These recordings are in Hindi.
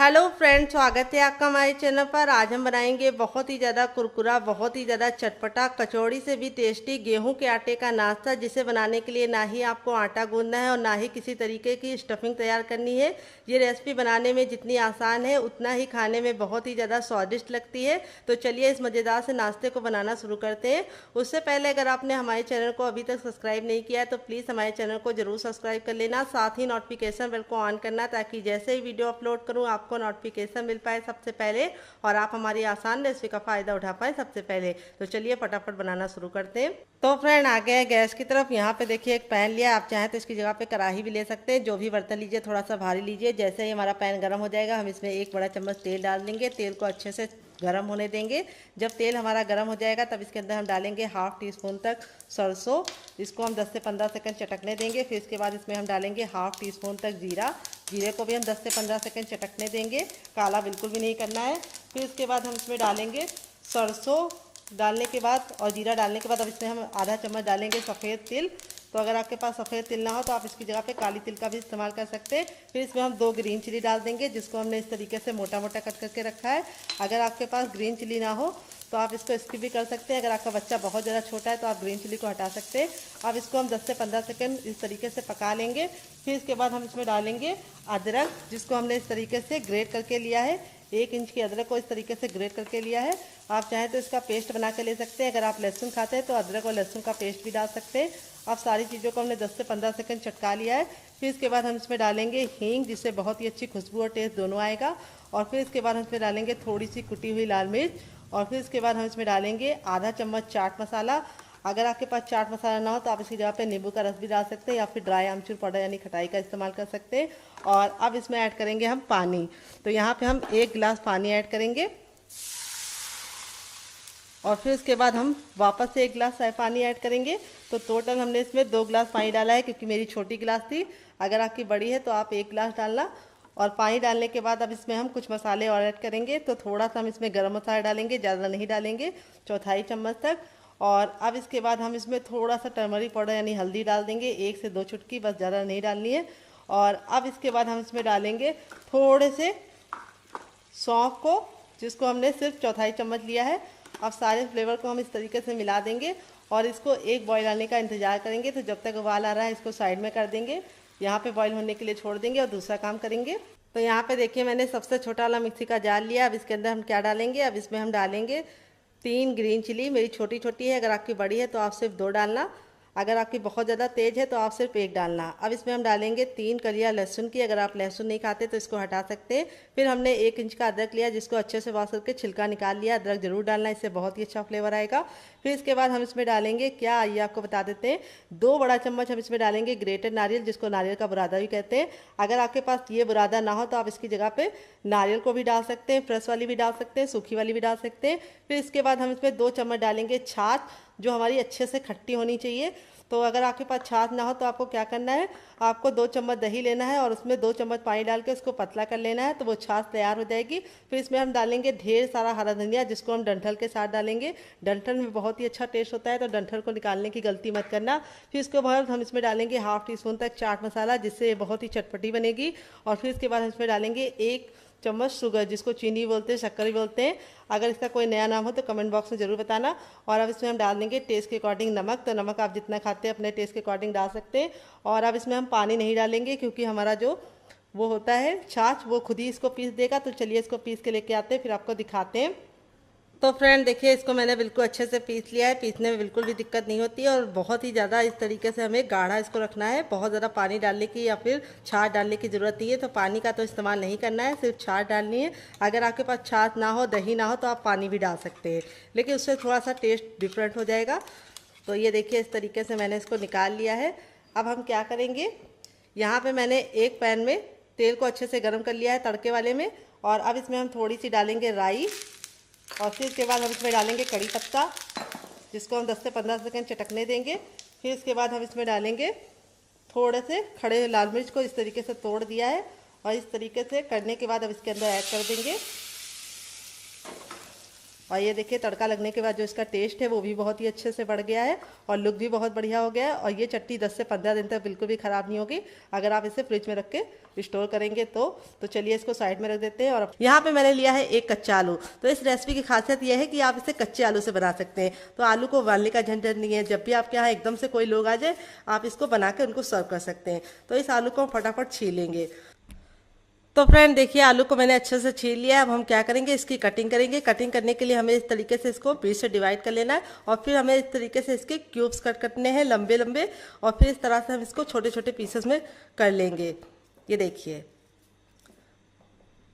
हेलो फ्रेंड्स, स्वागत है आपका हमारे चैनल पर। आज हम बनाएंगे बहुत ही ज़्यादा कुरकुरा, बहुत ही ज़्यादा चटपटा, कचौड़ी से भी टेस्टी गेहूं के आटे का नाश्ता, जिसे बनाने के लिए ना ही आपको आटा गूंदना है और ना ही किसी तरीके की स्टफिंग तैयार करनी है। ये रेसिपी बनाने में जितनी आसान है उतना ही खाने में बहुत ही ज़्यादा स्वादिष्ट लगती है। तो चलिए इस मज़ेदार से नाश्ते को बनाना शुरू करते हैं। उससे पहले अगर आपने हमारे चैनल को अभी तक सब्सक्राइब नहीं किया है तो प्लीज़ हमारे चैनल को जरूर सब्सक्राइब कर लेना, साथ ही नोटिफिकेशन बेल को ऑन करना, ताकि जैसे ही वीडियो अपलोड करूँ आपको नोटिफिकेशन मिल पाए सबसे पहले और आप हमारी आसान रेसिपी का फ़ायदा उठा पाए सबसे पहले। तो चलिए फटाफट बनाना शुरू करते हैं। तो फ्रेंड आ गए गैस की तरफ। यहाँ पे देखिए एक पैन लिया, आप चाहें तो इसकी जगह पे कढ़ाई भी ले सकते हैं। जो भी बर्तन लीजिए थोड़ा सा भारी लीजिए। जैसे ही हमारा पैन गर्म हो जाएगा हम इसमें 1 बड़ा चम्मच तेल डाल देंगे। तेल को अच्छे से गरम होने देंगे। जब तेल हमारा गरम हो जाएगा तब इसके अंदर हम डालेंगे 1/2 टीस्पून तक सरसों। इसको हम 10 से 15 सेकंड चटकने देंगे। फिर इसके बाद इसमें हम डालेंगे 1/2 टीस्पून तक जीरा। जीरे को भी हम 10 से 15 सेकंड चटकने देंगे, काला बिल्कुल भी नहीं करना है। फिर इसके बाद हम इसमें डालेंगे सरसों डालने के बाद और जीरा डालने के बाद अब इसमें हम आधा चम्मच डालेंगे सफ़ेद तिल। तो अगर आपके पास सफ़ेद तिल ना हो तो आप इसकी जगह पे काली तिल का भी इस्तेमाल कर सकते हैं। फिर इसमें हम 2 ग्रीन चिली डाल देंगे, जिसको हमने इस तरीके से मोटा मोटा कट करके रखा है। अगर आपके पास ग्रीन चिली ना हो तो आप इसको स्किप भी कर सकते हैं। अगर आपका बच्चा बहुत ज़्यादा छोटा है तो आप ग्रीन चिली को हटा सकते हैं। अब इसको हम 10 से 15 सेकंड इस तरीके से पका लेंगे। फिर इसके बाद हम इसमें डालेंगे अदरक, जिसको हमने इस तरीके से ग्रेट करके लिया है। 1 इंच की अदरक को इस तरीके से ग्रेट करके लिया है। आप चाहें तो इसका पेस्ट बना के ले सकते हैं। अगर आप लहसुन खाते हैं तो अदरक और लहसुन का पेस्ट भी डाल सकते हैं। अब सारी चीज़ों को हमने 10 से 15 सेकंड चटका लिया है। फिर इसके बाद हम इसमें डालेंगे हींग, जिससे बहुत ही अच्छी खुशबू और टेस्ट दोनों आएगा। और फिर इसके बाद हम इसमें डालेंगे थोड़ी सी कुटी हुई लाल मिर्च। और फिर इसके बाद हम इसमें डालेंगे आधा चम्मच चाट मसाला। अगर आपके पास चाट मसाला ना हो तो आप इसकी जगह पे नींबू का रस भी डाल सकते हैं या फिर ड्राई आमचूर पाउडर यानी खटाई का इस्तेमाल कर सकते हैं। और अब इसमें ऐड करेंगे हम पानी। तो यहाँ पे हम 1 गिलास पानी ऐड करेंगे और फिर इसके बाद हम वापस से 1 गिलास पानी ऐड करेंगे। तो टोटल हमने इसमें 2 गिलास पानी डाला है, क्योंकि मेरी छोटी गिलास थी। अगर आपकी बड़ी है तो आप 1 गिलास डालना। और पानी डालने के बाद अब इसमें हम कुछ मसाले और ऐड करेंगे। तो थोड़ा सा हम इसमें गरम मसाला डालेंगे, ज़्यादा नहीं डालेंगे, 1/4 चम्मच तक। और अब इसके बाद हम इसमें थोड़ा सा टर्मरिक पाउडर यानी हल्दी डाल देंगे, 1 से 2 चुटकी, बस ज़्यादा नहीं डालनी है। और अब इसके बाद हम इसमें डालेंगे थोड़े से सौंफ को, जिसको हमने सिर्फ 1/4 चम्मच लिया है। अब सारे फ्लेवर को हम इस तरीके से मिला देंगे और इसको एक बॉईल आने का इंतज़ार करेंगे। तो जब तक उबाल आ रहा है इसको साइड में कर देंगे, यहाँ पे बॉईल होने के लिए छोड़ देंगे और दूसरा काम करेंगे। तो यहाँ पे देखिए मैंने सबसे छोटा वाला मिक्सी का जार लिया। अब इसके अंदर हम क्या डालेंगे, अब इसमें हम डालेंगे 3 ग्रीन चिली। मेरी छोटी छोटी है, अगर आपकी बड़ी है तो आप सिर्फ 2 डालना। अगर आपकी बहुत ज़्यादा तेज़ है तो आप सिर्फ 1 डालना। अब इसमें हम डालेंगे 3 कलियां लहसुन की। अगर आप लहसुन नहीं खाते तो इसको हटा सकते हैं। फिर हमने 1 इंच का अदरक लिया, जिसको अच्छे से वॉश करके छिलका निकाल लिया। अदरक जरूर डालना, इससे बहुत ही अच्छा फ्लेवर आएगा। फिर इसके बाद हम इसमें डालेंगे क्या, आइए आपको बता देते हैं। 2 बड़ा चम्मच हम इसमें डालेंगे ग्रेटेड नारियल, जिसको नारियल का बुरादा भी कहते हैं। अगर आपके पास ये बुरादा ना हो तो आप इसकी जगह पे नारियल को भी डाल सकते हैं, फ्रेश वाली भी डाल सकते हैं, सूखी वाली भी डाल सकते हैं। फिर इसके बाद हम इसमें 2 चम्मच डालेंगे छाछ, जो हमारी अच्छे से खट्टी होनी चाहिए। तो अगर आपके पास छाछ ना हो तो आपको क्या करना है, आपको 2 चम्मच दही लेना है और उसमें 2 चम्मच पानी डाल के उसको पतला कर लेना है। तो वो छाछ तैयार हो जाएगी। फिर इसमें हम डालेंगे ढेर सारा हरा धनिया, जिसको हम डंठल के साथ डालेंगे। डंठल में बहुत ही अच्छा टेस्ट होता है, तो डंठल को निकालने की गलती मत करना। फिर इसके बाद हम इसमें डालेंगे 1/2 टीस्पून तक चाट मसाला, जिससे ये बहुत ही चटपटी बनेगी। और फिर इसके बाद हम इसमें डालेंगे 1 चम्मच शुगर, जिसको चीनी बोलते हैं, शक्कर भी बोलते हैं। अगर इसका कोई नया नाम हो तो कमेंट बॉक्स में ज़रूर बताना। और अब इसमें हम डाल देंगे टेस्ट के अकॉर्डिंग नमक। तो नमक आप जितना खाते हैं अपने टेस्ट के अकॉर्डिंग डाल सकते हैं। और अब इसमें हम पानी नहीं डालेंगे, क्योंकि हमारा जो वो होता है छाछ, वो खुद ही इसको पीस देगा। तो चलिए इसको पीस के लेके आते हैं, फिर आपको दिखाते हैं। तो फ्रेंड देखिए, इसको मैंने बिल्कुल अच्छे से पीस लिया है। पीसने में बिल्कुल भी दिक्कत नहीं होती है और बहुत ही ज़्यादा इस तरीके से हमें गाढ़ा इसको रखना है। बहुत ज़्यादा पानी डालने की या फिर छाछ डालने की ज़रूरत नहीं है। तो पानी का तो इस्तेमाल नहीं करना है, सिर्फ छाछ डालनी है। अगर आपके पास छाछ ना हो, दही ना हो तो आप पानी भी डाल सकते हैं, लेकिन उससे थोड़ा सा टेस्ट डिफरेंट हो जाएगा। तो ये देखिए इस तरीके से मैंने इसको निकाल लिया है। अब हम क्या करेंगे, यहाँ पर मैंने एक पैन में तेल को अच्छे से गर्म कर लिया है तड़के वाले में। और अब इसमें हम थोड़ी सी डालेंगे राई। और फिर इसके बाद हम इसमें डालेंगे कड़ी पत्ता, जिसको हम 10 से 15 सेकंड चटकने देंगे। फिर इसके बाद हम इसमें डालेंगे थोड़े से खड़े लाल मिर्च को इस तरीके से तोड़ दिया है। और इस तरीके से करने के बाद अब इसके अंदर ऐड कर देंगे और ये देखिए तड़का लगने के बाद जो इसका टेस्ट है वो भी बहुत ही अच्छे से बढ़ गया है और लुक भी बहुत बढ़िया हो गया है। और ये चटनी 10 से 15 दिन तक बिल्कुल भी ख़राब नहीं होगी अगर आप इसे फ्रिज में रख के स्टोर करेंगे तो चलिए इसको साइड में रख देते हैं। और यहाँ पे मैंने लिया है एक कच्चा आलू। तो इस रेसिपी की खासियत यह है कि आप इसे कच्चे आलू से बना सकते हैं, तो आलू को उबालने का झंझट नहीं है। जब भी आपके यहाँ एकदम से कोई लोग आ जाए आप इसको बना के उनको सर्व कर सकते हैं। तो इस आलू को हम फटाफट छीलेंगे। तो फ्रेंड देखिए आलू को मैंने अच्छे से छील लिया है। अब हम क्या करेंगे, इसकी कटिंग करेंगे। कटिंग करने के लिए हमें इस तरीके से इसको बीच से डिवाइड कर लेना है और फिर हमें इस तरीके से इसके क्यूब्स कट करने हैं लंबे लंबे, और फिर इस तरह से हम इसको छोटे छोटे पीसेस में कर लेंगे। ये देखिए,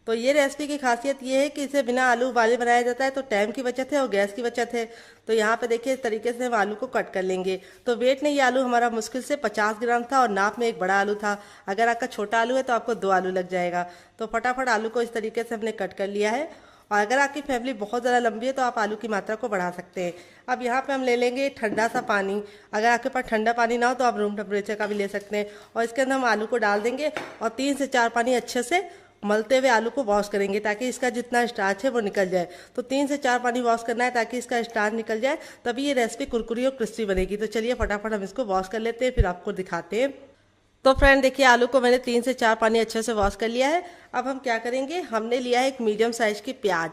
तो ये रेसिपी की खासियत ये है कि इसे बिना आलू उबाले बनाया जाता है, तो टाइम की बचत है और गैस की बचत है। तो यहाँ पे देखिए इस तरीके से हम आलू को कट कर लेंगे। तो वेट में ये आलू हमारा मुश्किल से 50 ग्राम था और नाप में एक बड़ा आलू था। अगर आपका छोटा आलू है तो आपको 2 आलू लग जाएगा। तो फटाफट आलू को इस तरीके से हमने कट कर लिया है। और अगर आपकी फैमिली बहुत ज़्यादा लंबी है तो आप आलू की मात्रा को बढ़ा सकते हैं। अब यहाँ पे हम ले लेंगे ठंडा सा पानी। अगर आपके पास ठंडा पानी ना हो तो आप रूम टेम्परेचर का भी ले सकते हैं। और इसके अंदर हम आलू को डाल देंगे और 3 से 4 पानी अच्छे से मलते हुए आलू को वॉश करेंगे ताकि इसका जितना स्टार्च है वो निकल जाए। तो 3 से 4 पानी वॉश करना है ताकि इसका स्टार्च निकल जाए, तभी ये रेसिपी कुरकुरी और क्रिस्पी बनेगी। तो चलिए फटाफट हम इसको वॉश कर लेते हैं, फिर आपको दिखाते हैं। तो फ्रेंड देखिए आलू को मैंने 3 से 4 पानी अच्छे से वॉश कर लिया है। अब हम क्या करेंगे, हमने लिया है एक मीडियम साइज की प्याज।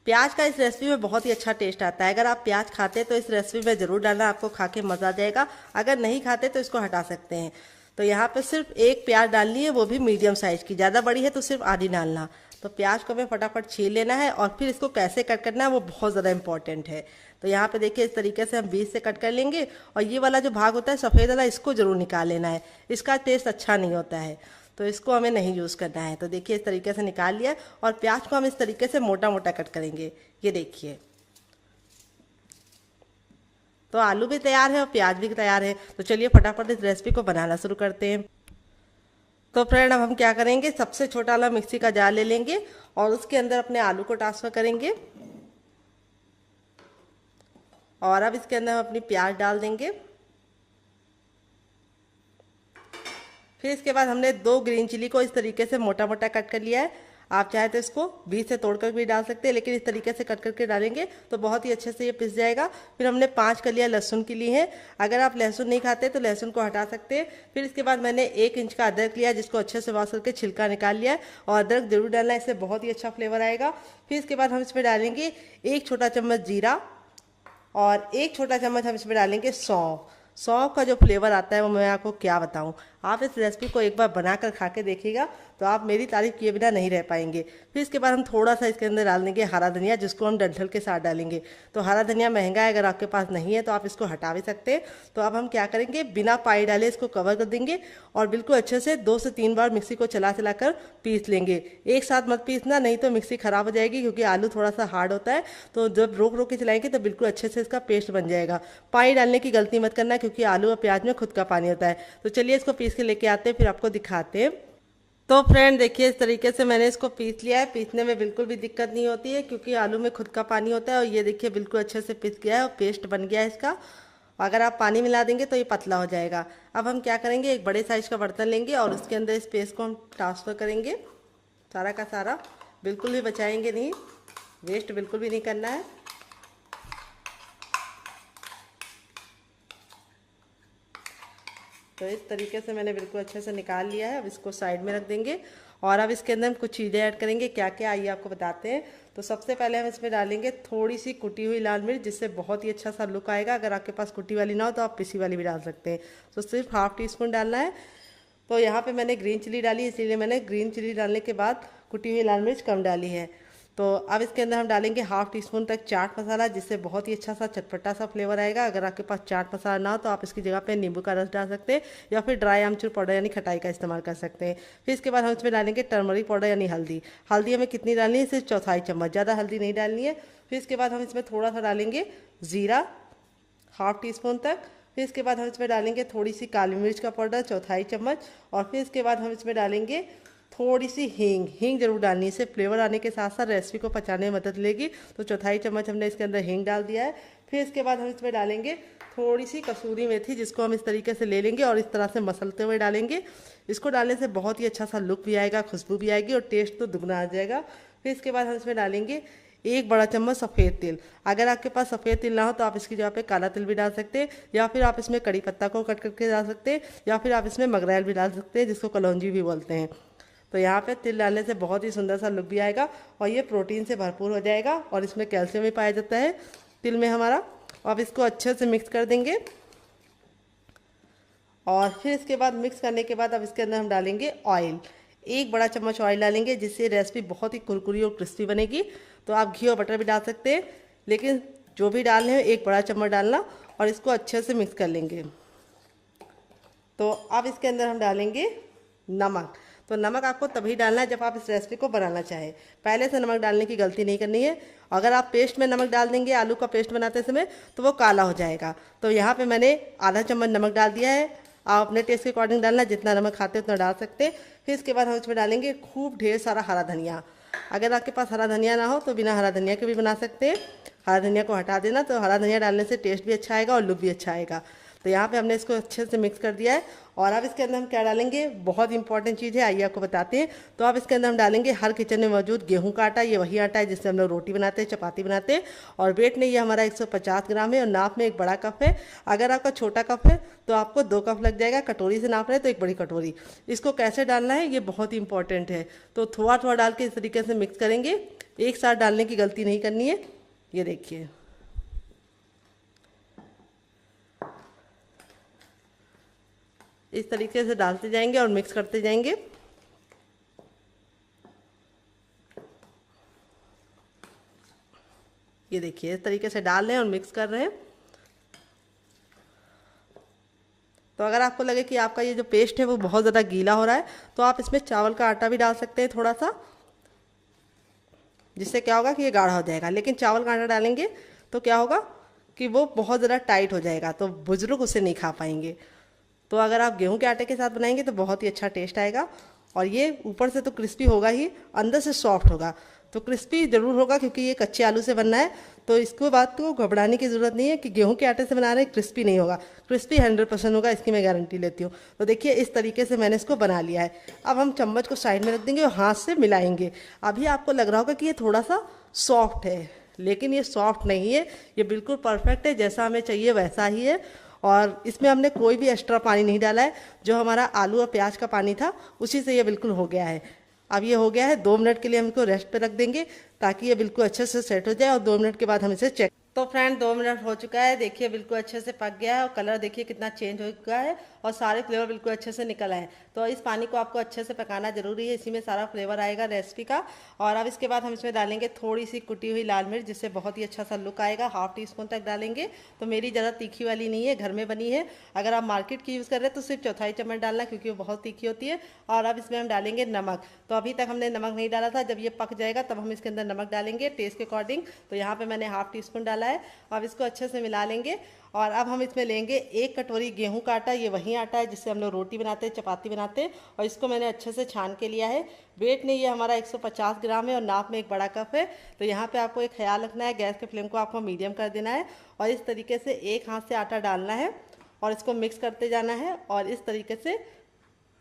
प्याज का इस रेसिपी में बहुत ही अच्छा टेस्ट आता है। अगर आप प्याज खाते हैं तो इस रेसिपी में ज़रूर डालना, आपको खा के मज़ा आ जाएगा। अगर नहीं खाते तो इसको हटा सकते हैं। तो यहाँ पे सिर्फ एक प्याज डालनी है, वो भी मीडियम साइज की। ज़्यादा बड़ी है तो सिर्फ आधी डालना। तो प्याज को हमें फटाफट छील लेना है और फिर इसको कैसे कट करना है वो बहुत ज़्यादा इंपॉर्टेंट है। तो यहाँ पे देखिए इस तरीके से हम बीच से कट कर लेंगे और ये वाला जो भाग होता है सफ़ेद वाला, इसको ज़रूर निकाल लेना है। इसका टेस्ट अच्छा नहीं होता है, तो इसको हमें नहीं यूज़ करना है। तो देखिए इस तरीके से निकाल लिया और प्याज को हम इस तरीके से मोटा मोटा कट करेंगे। ये देखिए, तो आलू भी तैयार है और प्याज भी तैयार है। तो चलिए फटाफट इस रेसिपी को बनाना शुरू करते हैं। तो फ्रेंड अब हम क्या करेंगे, सबसे छोटा वाला मिक्सी का जार ले लेंगे और उसके अंदर अपने आलू को ट्रांसफ़र करेंगे। और अब इसके अंदर हम अपनी प्याज डाल देंगे। फिर इसके बाद हमने 2 ग्रीन चिली को इस तरीके से मोटा मोटा कट कर लिया है। आप चाहे तो इसको बीच से तोड़कर भी डाल सकते हैं, लेकिन इस तरीके से कट करके डालेंगे तो बहुत ही अच्छे से ये पिस जाएगा। फिर हमने 5 कलियां लहसुन की ली हैं। अगर आप लहसुन नहीं खाते तो लहसुन को हटा सकते हैं। फिर इसके बाद मैंने 1 इंच का अदरक लिया जिसको अच्छे से वॉश करके छिलका निकाल लिया है, और अदरक जरूर डालना है, इससे बहुत ही अच्छा फ्लेवर आएगा। फिर इसके बाद हम इसमें डालेंगे 1 छोटा चम्मच जीरा और 1 छोटा चम्मच हम इसमें डालेंगे सौंफ। सौंफ का जो फ्लेवर आता है वो मैं आपको क्या बताऊं। आप इस रेसिपी को एक बार बनाकर खा के देखिएगा तो आप मेरी तारीफ किए बिना नहीं रह पाएंगे। फिर इसके बाद हम थोड़ा सा इसके अंदर डाल देंगे हरा धनिया, जिसको हम डंठल के साथ डालेंगे। तो हरा धनिया महंगा है, अगर आपके पास नहीं है तो आप इसको हटा भी सकते हैं। तो अब हम क्या करेंगे, बिना पानी डाले इसको कवर कर देंगे और बिल्कुल अच्छे से 2 से 3 बार मिक्सी को चला चला कर पीस लेंगे। एक साथ मत पीसना, नहीं तो मिक्सी खराब हो जाएगी, क्योंकि आलू थोड़ा सा हार्ड होता है। तो जब रोक रोक के चलाएंगे तो बिल्कुल अच्छे से इसका पेस्ट बन जाएगा। पानी डालने की गलती मत करना, क्योंकि आलू और प्याज में खुद का पानी होता है। तो चलिए इसको पीस के लेके आते हैं, फिर आपको दिखाते हैं। तो फ्रेंड देखिए इस तरीके से मैंने इसको पीस लिया है। पीसने में बिल्कुल भी दिक्कत नहीं होती है, क्योंकि आलू में खुद का पानी होता है। और ये देखिए बिल्कुल अच्छे से पिस गया है और पेस्ट बन गया है इसका। अगर आप पानी मिला देंगे तो ये पतला हो जाएगा। अब हम क्या करेंगे, एक बड़े साइज का बर्तन लेंगे और उसके अंदर इस पेस्ट को हम ट्रांसफ़र करेंगे सारा का सारा। बिल्कुल भी बचाएंगे नहीं, वेस्ट बिल्कुल भी नहीं करना है। तो इस तरीके से मैंने बिल्कुल अच्छे से निकाल लिया है। अब इसको साइड में रख देंगे और अब इसके अंदर हम कुछ चीज़ें ऐड करेंगे। क्या क्या आइए आपको बताते हैं। तो सबसे पहले हम इसमें डालेंगे थोड़ी सी कुटी हुई लाल मिर्च, जिससे बहुत ही अच्छा सा लुक आएगा। अगर आपके पास कुटी वाली ना हो तो आप पिसी वाली भी डाल सकते हैं। तो सिर्फ ½ टीस्पून डालना है। तो यहाँ पे मैंने ग्रीन चिली डाली, इसीलिए मैंने ग्रीन चिली डालने के बाद कुटी हुई लाल मिर्च कम डाली है। तो अब इसके अंदर हम डालेंगे ½ टीस्पून तक चाट मसाला, जिससे बहुत ही अच्छा सा चटपटा सा फ्लेवर आएगा। अगर आपके पास चाट मसाला ना हो तो आप इसकी जगह पे नींबू का रस डाल सकते हैं, या फिर ड्राई आमचूर पाउडर यानी खटाई का इस्तेमाल कर सकते हैं। फिर इसके बाद हम इसमें डालेंगे टर्मरिक पाउडर यानी हल्दी। हल्दी हमें कितनी डालनी है, सिर्फ 1/4 चम्मच, ज़्यादा हल्दी नहीं डालनी है। फिर इसके बाद हम इसमें थोड़ा सा डालेंगे ज़ीरा ½ टीस्पून तक। फिर इसके बाद हम इसमें डालेंगे थोड़ी सी काली मिर्च का पाउडर 1/4 चम्मच। और फिर इसके बाद हम इसमें डालेंगे थोड़ी सी हींग जरूर डालनी है, इससे फ्लेवर आने के साथ साथ रेसिपी को पचाने में मदद लेगी। तो 1/4 चम्मच हमने इसके अंदर हींग डाल दिया है। फिर इसके बाद हम इसमें डालेंगे थोड़ी सी कसूरी मेथी, जिसको हम इस तरीके से ले लेंगे और इस तरह से मसलते हुए डालेंगे। इसको डालने से बहुत ही अच्छा सा लुक भी आएगा, खुशबू भी आएगी और टेस्ट तो दुगना आ जाएगा। फिर इसके बाद हम इसमें डालेंगे 1 बड़ा चम्मच सफ़ेद तिल। अगर आपके पास सफ़ेद तिल ना हो तो आप इसकी जगह पे काला तिल भी डाल सकते हैं, या फिर आप इसमें कड़ी पत्ता को कट करके डाल सकते हैं, या फिर आप इसमें मगरैल भी डाल सकते हैं जिसको कलौंजी भी बोलते हैं। तो यहाँ पे तिल डालने से बहुत ही सुंदर सा लुक भी आएगा और ये प्रोटीन से भरपूर हो जाएगा और इसमें कैल्शियम भी पाया जाता है तिल में हमारा। अब इसको अच्छे से मिक्स कर देंगे और फिर इसके बाद मिक्स करने के बाद अब इसके अंदर हम डालेंगे ऑयल। 1 बड़ा चम्मच ऑयल डालेंगे जिससे रेसिपी बहुत ही कुरकुरी और क्रिस्पी बनेगी। तो आप घी और बटर भी डाल सकते हैं, लेकिन जो भी डालने हैं 1 बड़ा चम्मच डालना और इसको अच्छे से मिक्स कर लेंगे। तो अब इसके अंदर हम डालेंगे नमक। तो नमक आपको तभी डालना है जब आप इस रेसिपी को बनाना चाहें, पहले से नमक डालने की गलती नहीं करनी है। अगर आप पेस्ट में नमक डाल देंगे आलू का पेस्ट बनाते समय तो वो काला हो जाएगा। तो यहाँ पे मैंने आधा चम्मच नमक डाल दिया है। आप अपने टेस्ट के अकॉर्डिंग डालना, जितना नमक खाते हैं उतना डाल सकते हैं। फिर इसके बाद हम इसमें डालेंगे खूब ढेर सारा हरा धनिया। अगर आपके पास हरा धनिया ना हो तो बिना हरा धनिया के भी बना सकते हैं। हरा धनिया को हटा देना, तो हरा धनिया डालने से टेस्ट भी अच्छा आएगा और लुक भी अच्छा आएगा। तो यहाँ पे हमने इसको अच्छे से मिक्स कर दिया है और अब इसके अंदर हम क्या डालेंगे, बहुत इंपॉर्टेंट चीज़ है, आइए आपको बताते हैं। तो अब इसके अंदर हम डालेंगे हर किचन में मौजूद गेहूं का आटा। ये वही आटा है जिससे हम लोग रोटी बनाते हैं, चपाती बनाते हैं। और वेट में ये हमारा 150 ग्राम है और नाप में 1 बड़ा कप है। अगर आपका छोटा कप है तो आपको 2 कप लग जाएगा, कटोरी से नाप रहे हैं तो 1 बड़ी कटोरी। इसको कैसे डालना है ये बहुत ही इंपॉर्टेंट है। तो थोड़ा थोड़ा डाल के इस तरीके से मिक्स करेंगे, एक साथ डालने की गलती नहीं करनी है। ये देखिए, इस तरीके से डालते जाएंगे और मिक्स करते जाएंगे। ये देखिए, इस तरीके से डाल रहे हैं और मिक्स कर रहे हैं। तो अगर आपको लगे कि आपका ये जो पेस्ट है वो बहुत ज़्यादा गीला हो रहा है तो आप इसमें चावल का आटा भी डाल सकते हैं थोड़ा सा, जिससे क्या होगा कि ये गाढ़ा हो जाएगा। लेकिन चावल का आटा डालेंगे तो क्या होगा कि वो बहुत ज़्यादा टाइट हो जाएगा, तो बुजुर्ग उसे नहीं खा पाएंगे। तो अगर आप गेहूं के आटे के साथ बनाएंगे तो बहुत ही अच्छा टेस्ट आएगा और ये ऊपर से तो क्रिस्पी होगा ही, अंदर से सॉफ्ट होगा। तो क्रिस्पी ज़रूर होगा क्योंकि ये कच्चे आलू से बनना है। तो इसको बात को घबराने की ज़रूरत नहीं है कि गेहूं के आटे से बना रहे हैं क्रिस्पी नहीं होगा। क्रिस्पी 100% होगा, इसकी मैं गारंटी लेती हूँ। तो देखिए, इस तरीके से मैंने इसको बना लिया है। अब हम चम्मच को साइड में रख देंगे और हाथ से मिलाएंगे। अभी आपको लग रहा होगा कि ये थोड़ा सा सॉफ्ट है, लेकिन ये सॉफ्ट नहीं है, ये बिल्कुल परफेक्ट है, जैसा हमें चाहिए वैसा ही है। और इसमें हमने कोई भी एक्स्ट्रा पानी नहीं डाला है, जो हमारा आलू और प्याज का पानी था उसी से ये बिल्कुल हो गया है। अब ये हो गया है, 2 मिनट के लिए हम इसको रेस्ट पे रख देंगे ताकि ये बिल्कुल अच्छे से सेट हो जाए और 2 मिनट के बाद हम इसे चेक। तो फ्रेंड 2 मिनट हो चुका है, देखिए बिल्कुल अच्छे से पक गया है और कलर देखिए कितना चेंज हो चुका है और सारे फ्लेवर बिल्कुल अच्छे से निकल आए। तो इस पानी को आपको अच्छे से पकाना जरूरी है, इसी में सारा फ्लेवर आएगा रेसिपी का। और अब इसके बाद हम इसमें डालेंगे थोड़ी सी कुटी हुई लाल मिर्च, जिससे बहुत ही अच्छा सा लुक आएगा। ½ टीस्पून तक डालेंगे। तो मेरी ज़्यादा तीखी वाली नहीं है, घर में बनी है। अगर आप मार्केट की यूज़ कर रहे हैं तो सिर्फ 1/4 चम्मच डालना, क्योंकि वो बहुत तीखी होती है। और अब इसमें हम डालेंगे नमक। तो अभी तक हमने नमक नहीं डाला था, जब ये पक जाएगा तब हम इसके अंदर नमक डालेंगे टेस्ट के अकॉर्डिंग। तो यहाँ पे मैंने ½ टीस्पून डाला है। अब इसको अच्छे से मिला लेंगे और अब हम इसमें लेंगे 1 कटोरी गेहूं का आटा। ये वही आटा है जिससे हम लोग रोटी बनाते हैं, चपाती बनाते हैं। और इसको मैंने अच्छे से छान के लिया है। वेट में ये हमारा 150 ग्राम है और नाप में 1 बड़ा कप है। तो यहाँ पे आपको एक ख्याल रखना है, गैस के फ्लेम को आपको मीडियम कर देना है और इस तरीके से एक हाथ से आटा डालना है और इसको मिक्स करते जाना है। और इस तरीके से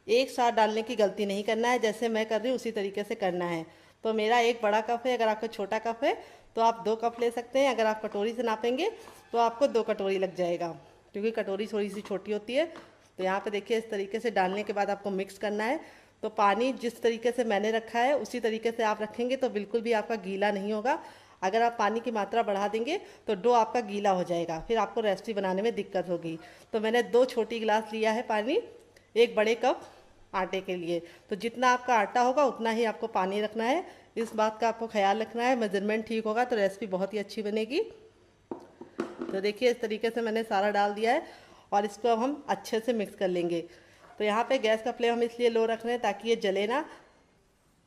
एक साथ डालने की गलती नहीं करना है, जैसे मैं कर रही हूँ उसी तरीके से करना है। तो मेरा 1 बड़ा कप है, अगर आपका छोटा कप है तो आप 2 कप ले सकते हैं। अगर आप कटोरी से नापेंगे तो आपको 2 कटोरी लग जाएगा, क्योंकि कटोरी थोड़ी सी छोटी होती है। तो यहाँ पे देखिए, इस तरीके से डालने के बाद आपको मिक्स करना है। तो पानी जिस तरीके से मैंने रखा है उसी तरीके से आप रखेंगे तो बिल्कुल भी आपका गीला नहीं होगा। अगर आप पानी की मात्रा बढ़ा देंगे तो डो आपका गीला हो जाएगा, फिर आपको रेसिपी बनाने में दिक्कत होगी। तो मैंने 2 छोटी गिलास लिया है पानी 1 बड़े कप आटे के लिए। तो जितना आपका आटा होगा उतना ही आपको पानी रखना है, इस बात का आपको ख्याल रखना है। मेजरमेंट ठीक होगा तो रेसिपी बहुत ही अच्छी बनेगी। तो देखिए, इस तरीके से मैंने सारा डाल दिया है और इसको अब हम अच्छे से मिक्स कर लेंगे। तो यहाँ पे गैस का फ्लेम हम इसलिए लो रख रहे हैं ताकि ये जले ना।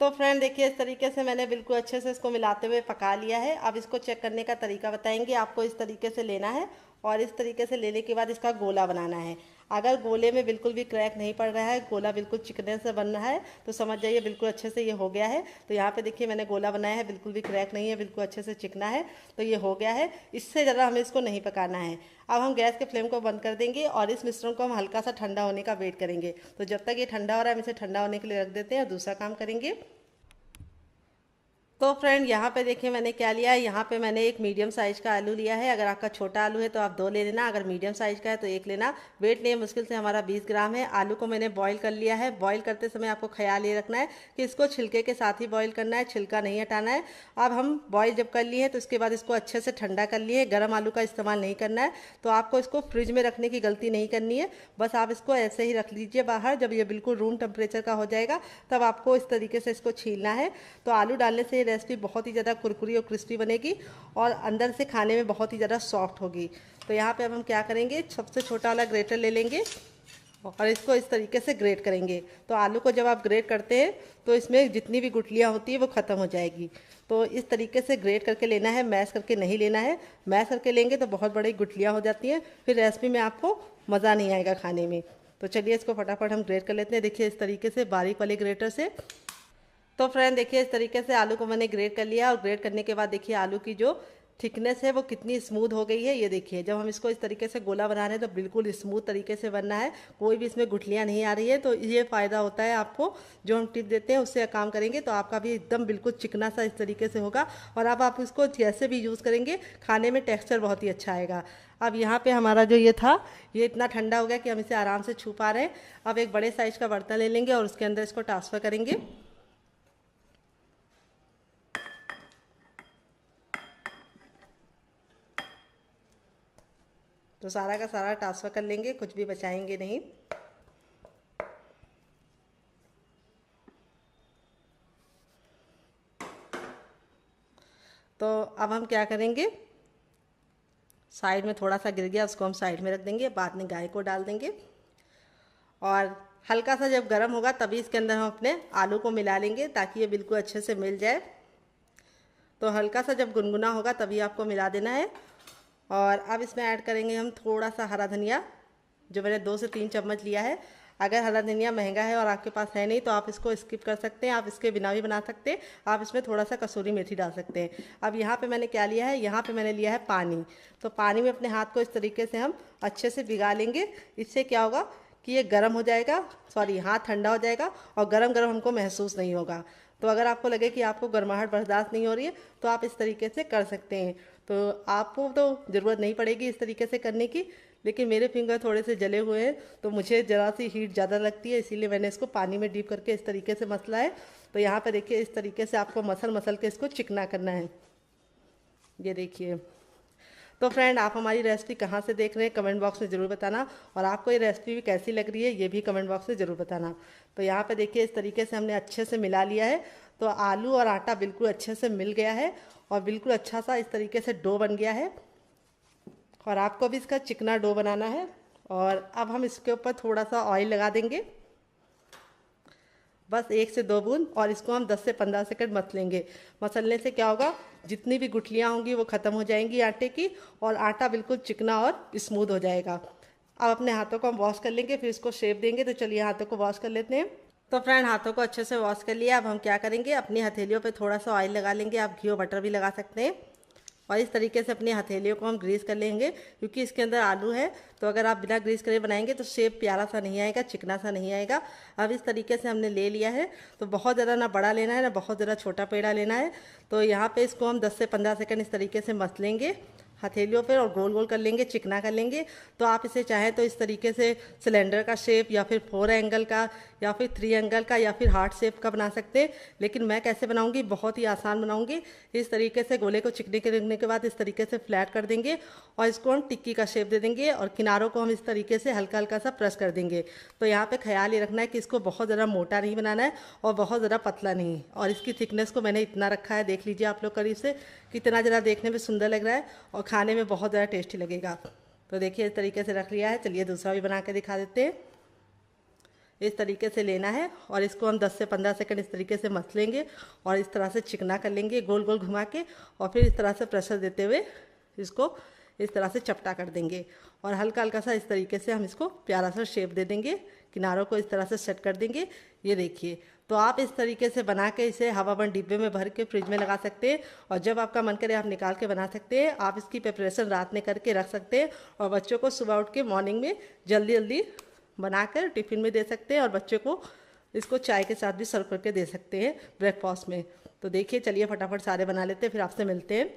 तो फ्रेंड देखिए, इस तरीके से मैंने बिल्कुल अच्छे से इसको मिलाते हुए पका लिया है। अब इसको चेक करने का तरीका बताएंगे आपको। इस तरीके से लेना है और इस तरीके से लेने के बाद इसका गोला बनाना है। अगर गोले में बिल्कुल भी क्रैक नहीं पड़ रहा है, गोला बिल्कुल चिकने से बन रहा है, तो समझ जाइए बिल्कुल अच्छे से ये हो गया है। तो यहाँ पे देखिए, मैंने गोला बनाया है, बिल्कुल भी क्रैक नहीं है, बिल्कुल अच्छे से चिकना है। तो ये हो गया है। इससे ज़्यादा हमें इसको नहीं पकाना है। अब हम गैस के फ्लेम को बंद कर देंगे और इस मिश्रण को हम हल्का सा ठंडा होने का वेट करेंगे। तो जब तक ये ठंडा हो रहा है हम इसे ठंडा होने के लिए रख देते हैं और दूसरा काम करेंगे। तो फ्रेंड यहाँ पे देखिए मैंने क्या लिया है। यहाँ पे मैंने एक मीडियम साइज़ का आलू लिया है। अगर आपका छोटा आलू है तो आप 2 ले लेना, अगर मीडियम साइज़ का है तो 1 लेना। वेट नहीं है, मुश्किल से हमारा 20 ग्राम है। आलू को मैंने बॉईल कर लिया है। बॉईल करते समय आपको ख्याल ये रखना है कि इसको छिलके के साथ ही बॉईल करना है, छिलका नहीं हटाना है। अब हम बॉईल जब कर लिए हैं तो उसके बाद इसको अच्छे से ठंडा कर लिए। गर्म आलू का इस्तेमाल नहीं करना है, तो आपको इसको फ्रिज में रखने की गलती नहीं करनी है। बस आप इसको ऐसे ही रख लीजिए बाहर। जब ये बिल्कुल रूम टेम्परेचर का हो जाएगा तब आपको इस तरीके से इसको छीलना है। तो आलू डालने से ये रेसिपी बहुत ही ज़्यादा कुरकुरी और क्रिस्पी बनेगी और अंदर से खाने में बहुत ही ज़्यादा सॉफ्ट होगी। तो यहाँ पे अब हम क्या करेंगे, सबसे छोटा वाला ग्रेटर ले लेंगे और इसको इस तरीके से ग्रेट करेंगे। तो आलू को जब आप ग्रेट करते हैं तो इसमें जितनी भी गुठलियाँ होती है वो ख़त्म हो जाएगी। तो इस तरीके से ग्रेट करके लेना है, मैश करके नहीं लेना है। मैश करके लेंगे तो बहुत बड़ी गुठलियाँ हो जाती हैं, फिर रेसिपी में आपको मज़ा नहीं आएगा खाने में। तो चलिए इसको फटाफट हम ग्रेट कर लेते हैं। देखिए इस तरीके से बारीक वाले ग्रेटर से। तो फ्रेंड देखिए इस तरीके से आलू को मैंने ग्रेट कर लिया और ग्रेट करने के बाद देखिए आलू की जो थिकनेस है वो कितनी स्मूथ हो गई है। ये देखिए जब हम इसको इस तरीके से गोला बना रहे हैं तो बिल्कुल स्मूथ तरीके से बनना है, कोई भी इसमें गुठलियाँ नहीं आ रही है। तो ये फ़ायदा होता है आपको, जो हम टिप देते हैं उससे काम करेंगे तो आपका भी एकदम बिल्कुल चिकना सा इस तरीके से होगा। और अब आप इसको जैसे भी यूज़ करेंगे खाने में टेक्स्चर बहुत ही अच्छा आएगा। अब यहाँ पे हमारा जो ये था ये इतना ठंडा हो गया कि हम इसे आराम से छू पा रहे हैं। अब एक बड़े साइज़ का बर्तन ले लेंगे और उसके अंदर इसको ट्रांसफ़र करेंगे। तो सारा का सारा ट्रांसफ़र कर लेंगे, कुछ भी बचाएंगे नहीं। तो अब हम क्या करेंगे, साइड में थोड़ा सा गिर गया उसको हम साइड में रख देंगे, बाद में गाय को डाल देंगे। और हल्का सा जब गर्म होगा तभी इसके अंदर हम अपने आलू को मिला लेंगे ताकि ये बिल्कुल अच्छे से मिल जाए। तो हल्का सा जब गुनगुना होगा तभी आपको मिला देना है। और अब इसमें ऐड करेंगे हम थोड़ा सा हरा धनिया, जो मैंने 2 से 3 चम्मच लिया है। अगर हरा धनिया महंगा है और आपके पास है नहीं तो आप इसको स्किप कर सकते हैं, आप इसके बिना भी बना सकते हैं। आप इसमें थोड़ा सा कसूरी मेथी डाल सकते हैं। अब यहाँ पे मैंने क्या लिया है, यहाँ पे मैंने लिया है पानी। तो पानी में अपने हाथ को इस तरीके से हम अच्छे से भिगा लेंगे। इससे क्या होगा कि ये गर्म हो जाएगा, हाथ ठंडा हो जाएगा और गरम गरम हमको महसूस नहीं होगा। तो अगर आपको लगे कि आपको गर्माहट बर्दाश्त नहीं हो रही है तो आप इस तरीके से कर सकते हैं। तो आपको तो ज़रूरत नहीं पड़ेगी इस तरीके से करने की, लेकिन मेरे फिंगर थोड़े से जले हुए हैं तो मुझे ज़रा सी हीट ज़्यादा लगती है, इसीलिए मैंने इसको पानी में डीप करके इस तरीके से मसला है। तो यहाँ पर देखिए इस तरीके से आपको मसल के इसको चिकना करना है। ये देखिए। तो फ्रेंड आप हमारी रेसिपी कहाँ से देख रहे हैं कमेंट बॉक्स में ज़रूर बताना, और आपको ये रेसिपी भी कैसी लग रही है ये भी कमेंट बॉक्स में ज़रूर बताना। तो यहाँ पे देखिए इस तरीके से हमने अच्छे से मिला लिया है। तो आलू और आटा बिल्कुल अच्छे से मिल गया है और बिल्कुल अच्छा सा इस तरीके से डो बन गया है। और आपको भी इसका चिकना डो बनाना है। और अब हम इसके ऊपर थोड़ा सा ऑयल लगा देंगे, बस 1 से 2 बूंद, और इसको हम 10 से 15 सेकंड मसलेंगे। मसलने से क्या होगा, जितनी भी गुठलियाँ होंगी वो ख़त्म हो जाएंगी आटे की और आटा बिल्कुल चिकना और स्मूथ हो जाएगा। अब अपने हाथों को हम वॉश कर लेंगे, फिर इसको शेप देंगे। तो चलिए हाथों को वॉश कर लेते हैं। तो फ्रेंड हाथों को अच्छे से वॉश कर लिया। अब हम क्या करेंगे, अपनी हथेलियों पे थोड़ा सा ऑयल लगा लेंगे, आप घी और बटर भी लगा सकते हैं। और इस तरीके से अपनी हथेलियों को हम ग्रीस कर लेंगे, क्योंकि इसके अंदर आलू है। तो अगर आप बिना ग्रीस करे बनाएंगे तो शेप प्यारा सा नहीं आएगा, चिकना सा नहीं आएगा। अब इस तरीके से हमने ले लिया है। तो बहुत ज़्यादा ना बड़ा लेना है ना बहुत ज़्यादा छोटा पेड़ा लेना है। तो यहाँ पे इसको हम 10 से 15 सेकंड इस तरीके से मस लेंगे हथेलियों पर और गोल गोल कर लेंगे, चिकना कर लेंगे। तो आप इसे चाहें तो इस तरीके से सिलेंडर का शेप या फिर 4 एंगल का या फिर 3 एंगल का या फिर हार्ट शेप का बना सकते हैं। लेकिन मैं कैसे बनाऊंगी, बहुत ही आसान बनाऊंगी। इस तरीके से गोले को चिकने करने के बाद इस तरीके से फ्लैट कर देंगे और इसको हम टिक्की का शेप दे देंगे और किनारों को हम इस तरीके से हल्का हल्का सा प्रेस कर देंगे। तो यहाँ पे ख्याल ये रखना है कि इसको बहुत ज़्यादा मोटा नहीं बनाना है और बहुत ज़्यादा पतला नहीं। और इसकी थिकनेस को मैंने इतना रखा है, देख लीजिए आप लोग करीब से, कितना ज़रा देखने में सुंदर लग रहा है और खाने में बहुत ज़्यादा टेस्टी लगेगा। तो देखिए इस तरीके से रख लिया है। चलिए दूसरा भी बना के दिखा देते हैं। इस तरीके से लेना है और इसको हम 10 से 15 सेकंड इस तरीके से मस लेंगे और इस तरह से चिकना कर लेंगे गोल गोल घुमा के, और फिर इस तरह से प्रेशर देते हुए इसको इस तरह से चपटा कर देंगे और हल्का हल्का सा इस तरीके से हम इसको प्यारा सा शेप दे देंगे, किनारों को इस तरह से सेट कर देंगे। ये देखिए। तो आप इस तरीके से बना के इसे हवाबंद डिब्बे में भर के फ्रिज में लगा सकते हैं और जब आपका मन करे आप निकाल के बना सकते हैं। आप इसकी प्रिपरेशन रात में करके रख सकते हैं और बच्चों को सुबह उठ के मॉर्निंग में जल्दी जल्दी बनाकर टिफ़िन में दे सकते हैं और बच्चे को इसको चाय के साथ भी सर्व करके दे सकते हैं ब्रेकफास्ट में। तो देखिए चलिए फटाफट सारे बना लेते हैं, फिर आपसे मिलते हैं।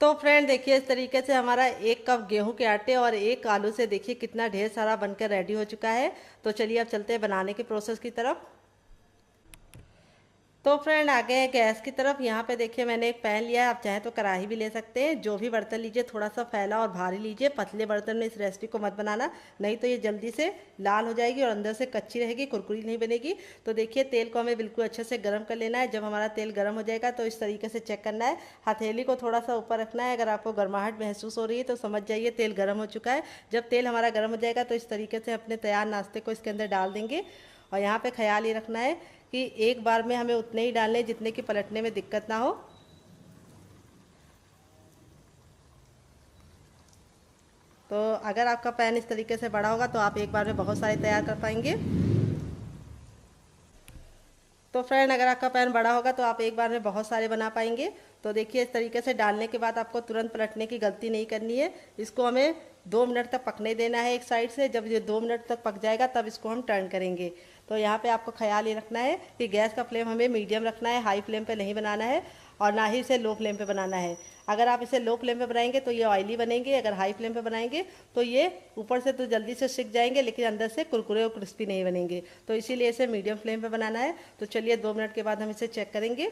तो फ्रेंड देखिए इस तरीके से हमारा 1 कप गेहूं के आटे और 1 आलू से देखिए कितना ढेर सारा बनकर रेडी हो चुका है। तो चलिए अब चलते हैं बनाने के प्रोसेस की तरफ। तो फ्रेंड आ गए हैं गैस की तरफ। यहाँ पे देखिए मैंने एक पैन लिया है, आप चाहें तो कढ़ाई भी ले सकते हैं। जो भी बर्तन लीजिए थोड़ा सा फैला और भारी लीजिए। पतले बर्तन में इस रेसिपी को मत बनाना, नहीं तो ये जल्दी से लाल हो जाएगी और अंदर से कच्ची रहेगी, कुरकुरी नहीं बनेगी। तो देखिए तेल को हमें बिल्कुल अच्छे से गर्म कर लेना है। जब हमारा तेल गर्म हो जाएगा तो इस तरीके से चेक करना है, हथेली को थोड़ा सा ऊपर रखना है। अगर आपको गर्माहट महसूस हो रही है तो समझ जाइए तेल गर्म हो चुका है। जब तेल हमारा गर्म हो जाएगा तो इस तरीके से अपने तैयार नाश्ते को इसके अंदर डाल देंगे। और यहाँ पे ख्याल ये रखना है कि एक बार में हमें उतने ही डालने जितने कि पलटने में दिक्कत ना हो। तो अगर आपका पैन इस तरीके से बड़ा होगा तो आप एक बार में बहुत सारे तैयार कर पाएंगे। तो फ्रेंड अगर आपका पैन बड़ा होगा तो आप एक बार में बहुत सारे बना पाएंगे। तो देखिए इस तरीके से डालने के बाद आपको तुरंत पलटने की गलती नहीं करनी है। इसको हमें 2 मिनट तक पकने देना है एक साइड से। जब ये 2 मिनट तक पक जाएगा तब इसको हम टर्न करेंगे। तो यहाँ पे आपको ख्याल ये रखना है कि गैस का फ्लेम हमें मीडियम रखना है, हाई फ्लेम पे नहीं बनाना है और ना ही इसे लो फ्लेम पे बनाना है। अगर आप इसे लो फ्लेम पे बनाएंगे तो ये ऑयली बनेंगे, अगर हाई फ्लेम पे बनाएंगे तो ये ऊपर से तो जल्दी से सिक जाएंगे लेकिन अंदर से कुरकुरे और क्रिस्पी नहीं बनेंगे। तो इसीलिए इसे मीडियम फ्लेम पे बनाना है। तो चलिए 2 मिनट के बाद हम इसे चेक करेंगे।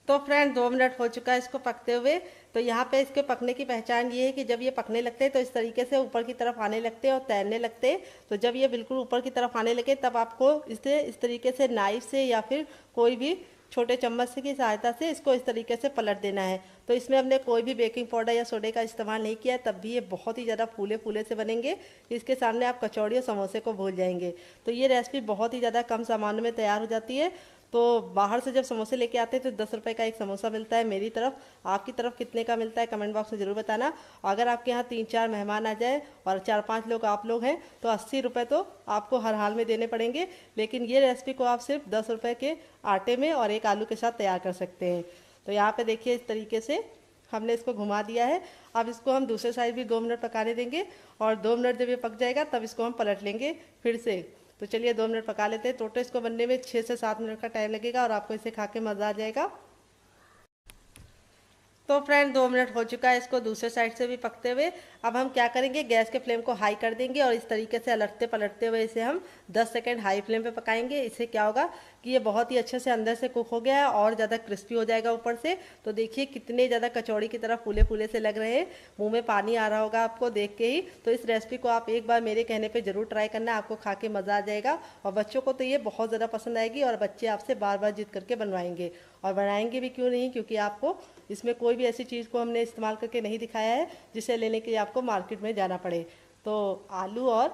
तो फ्रेंड 2 मिनट हो चुका है इसको पकते हुए। तो यहाँ पे इसके पकने की पहचान ये है कि जब ये पकने लगते हैं तो इस तरीके से ऊपर की तरफ आने लगते हैं और तैरने लगते हैं। तो जब ये बिल्कुल ऊपर की तरफ आने लगे तब आपको इसे इस तरीके से नाइफ से या फिर कोई भी छोटे चम्मच की सहायता से इसको इस तरीके से पलट देना है। तो इसमें हमने कोई भी बेकिंग पाउडर या सोडे का इस्तेमाल नहीं किया, तब भी ये बहुत ही ज़्यादा फूले फूले से बनेंगे। इसके सामने आप कचौड़ी और समोसे को भूल जाएंगे। तो ये रेसिपी बहुत ही ज़्यादा कम सामानों में तैयार हो जाती है। तो बाहर से जब समोसे लेके आते हैं तो 10 रुपये का एक समोसा मिलता है मेरी तरफ। आपकी तरफ कितने का मिलता है कमेंट बॉक्स में ज़रूर बताना। अगर आपके यहाँ 3-4 मेहमान आ जाए और 4-5 लोग आप लोग हैं तो 80 रुपये तो आपको हर हाल में देने पड़ेंगे। लेकिन ये रेसिपी को आप सिर्फ 10 रुपये के आटे में और 1 आलू के साथ तैयार कर सकते हैं। तो यहाँ पे देखिए इस तरीके से हमने इसको घुमा दिया है। अब इसको हम दूसरे साइड भी 2 मिनट पकाने देंगे और 2 मिनट जब ये पक जाएगा तब इसको हम पलट लेंगे फिर से। तो चलिए 2 मिनट पका लेते हैं। टोटल इसको बनने में 6 से 7 मिनट का टाइम लगेगा और आपको इसे खा के मज़ा आ जाएगा। तो फ्रेंड 2 मिनट हो चुका है इसको दूसरे साइड से भी पकते हुए। अब हम क्या करेंगे, गैस के फ्लेम को हाई कर देंगे और इस तरीके से अलटते पलटते हुए इसे हम 10 सेकंड हाई फ्लेम पे पकाएंगे। इससे क्या होगा कि ये बहुत ही अच्छे से अंदर से कुक हो गया है और ज़्यादा क्रिस्पी हो जाएगा ऊपर से। तो देखिए कितने ज़्यादा कचौड़ी की तरह फूले फूले से लग रहे हैं, मुँह में पानी आ रहा होगा आपको देख के ही। तो इस रेसिपी को आप एक बार मेरे कहने पर ज़रूर ट्राई करना, आपको खा के मज़ा आ जाएगा और बच्चों को तो ये बहुत ज़्यादा पसंद आएगी और बच्चे आपसे बार बार जिद करके बनवाएंगे। और बनाएंगे भी क्यों नहीं, क्योंकि आपको इसमें कोई भी ऐसी चीज़ को हमने इस्तेमाल करके नहीं दिखाया है जिसे लेने के लिए आपको मार्केट में जाना पड़े। तो आलू और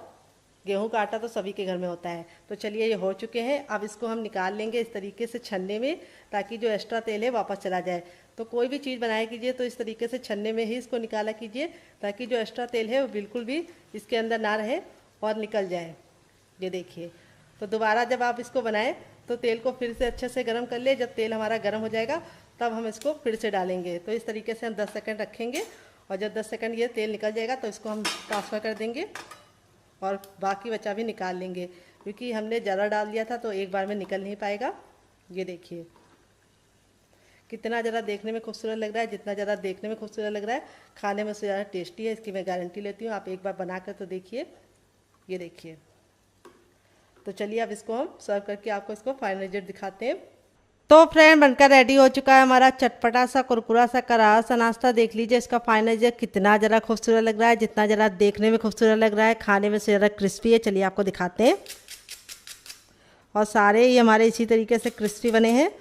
गेहूं का आटा तो सभी के घर में होता है। तो चलिए ये हो चुके हैं। अब इसको हम निकाल लेंगे इस तरीके से छन्ने में, ताकि जो एक्स्ट्रा तेल है वापस चला जाए। तो कोई भी चीज़ बनाया कीजिए तो इस तरीके से छन्ने में ही इसको निकाला कीजिए, ताकि जो एक्स्ट्रा तेल है वो बिल्कुल भी इसके अंदर ना रहे और निकल जाए। ये देखिए। तो दोबारा जब आप इसको बनाएं तो तेल को फिर से अच्छे से गर्म कर ले। जब तेल हमारा गर्म हो जाएगा तब हम इसको फिर से डालेंगे। तो इस तरीके से हम 10 सेकंड रखेंगे और जब 10 सेकंड ये तेल निकल जाएगा तो इसको हम ट्रांसफ़र कर देंगे और बाकी बचा भी निकाल लेंगे, क्योंकि हमने ज़्यादा डाल दिया था तो एक बार में निकल नहीं पाएगा। ये देखिए कितना ज़्यादा देखने में खूबसूरत लग रहा है। जितना ज़्यादा देखने में खूबसूरत लग रहा है खाने में उससे ज़्यादा टेस्टी है, इसकी मैं गारंटी लेती हूँ। आप एक बार बना कर तो देखिए। ये देखिए। तो चलिए अब इसको हम सर्व करके आपको इसको फाइनल रिजल्ट दिखाते हैं। तो फ्रेंड बनकर रेडी हो चुका है हमारा चटपटा सा कुरकुरा सा करारा सा नाश्ता। देख लीजिए इसका फाइनल रिजल्ट कितना ज़रा खूबसूरत लग रहा है। जितना ज़रा देखने में खूबसूरत लग रहा है खाने में से ज़रा क्रिस्पी है। चलिए आपको दिखाते हैं। और सारे ही हमारे इसी तरीके से क्रिस्पी बने हैं